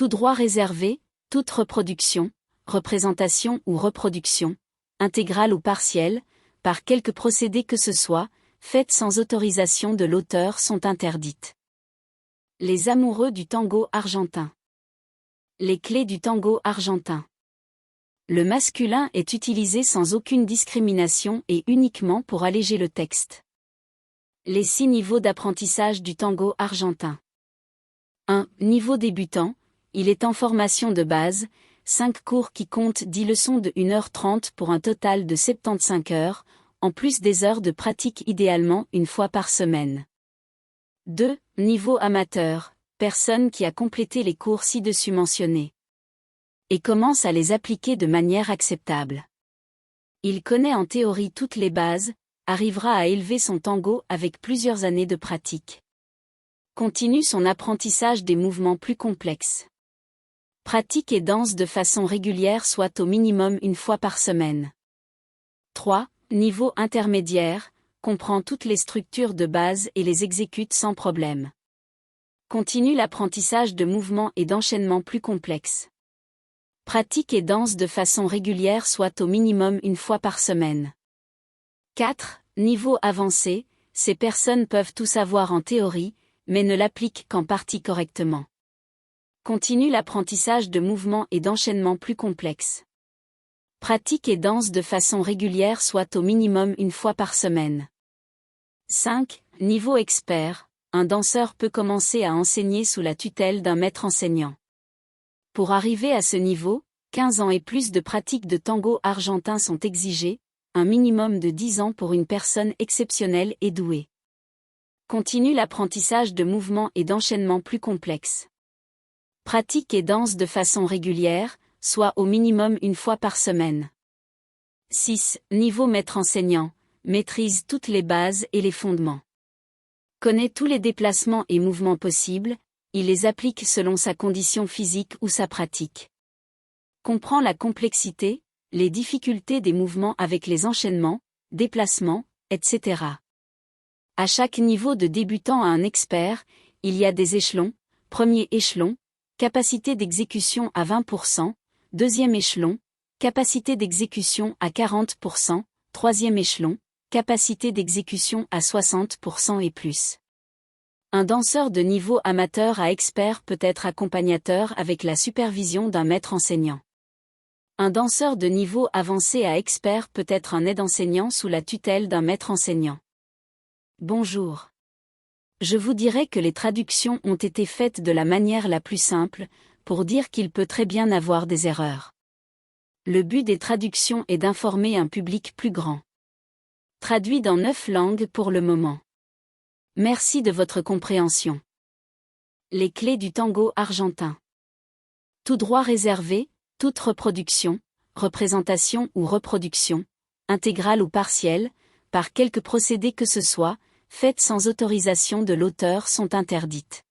Tout droit réservé, toute reproduction, représentation ou reproduction, intégrale ou partielle, par quelque procédé que ce soit, faites sans autorisation de l'auteur sont interdites. Les amoureux du tango argentin. Les clés du tango argentin. Le masculin est utilisé sans aucune discrimination et uniquement pour alléger le texte. Les 6 niveaux d'apprentissage du tango argentin. 1. Niveau débutant, il est en formation de base, 5 cours qui comptent 10 leçons de 1h30 pour un total de 75 heures, en plus des heures de pratique idéalement une fois par semaine. 2. Niveau amateur, personne qui a complété les cours ci-dessus mentionnés. Et commence à les appliquer de manière acceptable. Il connaît en théorie toutes les bases, arrivera à élever son tango avec plusieurs années de pratique. Continue son apprentissage des mouvements plus complexes. Pratique et danse de façon régulière soit au minimum une fois par semaine. 3. Niveau intermédiaire, comprend toutes les structures de base et les exécute sans problème. Continue l'apprentissage de mouvements et d'enchaînements plus complexes. Pratique et danse de façon régulière soit au minimum une fois par semaine. 4. Niveau avancé, ces personnes peuvent tout savoir en théorie, mais ne l'appliquent qu'en partie correctement. Continue l'apprentissage de mouvements et d'enchaînements plus complexes. Pratique et danse de façon régulière soit au minimum une fois par semaine. 5. Niveau expert, un danseur peut commencer à enseigner sous la tutelle d'un maître enseignant. Pour arriver à ce niveau, 15 ans et plus de pratique de tango argentin sont exigés, un minimum de 10 ans pour une personne exceptionnelle et douée. Continue l'apprentissage de mouvements et d'enchaînements plus complexes. Pratique et danse de façon régulière, soit au minimum une fois par semaine. 6. Niveau maître enseignant, maîtrise toutes les bases et les fondements. Connaît tous les déplacements et mouvements possibles, il les applique selon sa condition physique ou sa pratique. Comprend la complexité, les difficultés des mouvements avec les enchaînements, déplacements, etc. À chaque niveau de débutant à un expert, il y a des échelons. Premier échelon, capacité d'exécution à 20%, deuxième échelon, capacité d'exécution à 40%, troisième échelon, capacité d'exécution à 60% et plus. Un danseur de niveau amateur à expert peut être accompagnateur avec la supervision d'un maître enseignant. Un danseur de niveau avancé à expert peut être un aide-enseignant sous la tutelle d'un maître enseignant. Bonjour. Je vous dirais que les traductions ont été faites de la manière la plus simple, pour dire qu'il peut très bien avoir des erreurs. Le but des traductions est d'informer un public plus grand. Traduit dans 9 langues pour le moment. Merci de votre compréhension. Les clés du tango argentin. Tout droit réservé, toute reproduction, représentation ou reproduction, intégrale ou partielle, par quelque procédé que ce soit, faites sans autorisation de l'auteur sont interdites.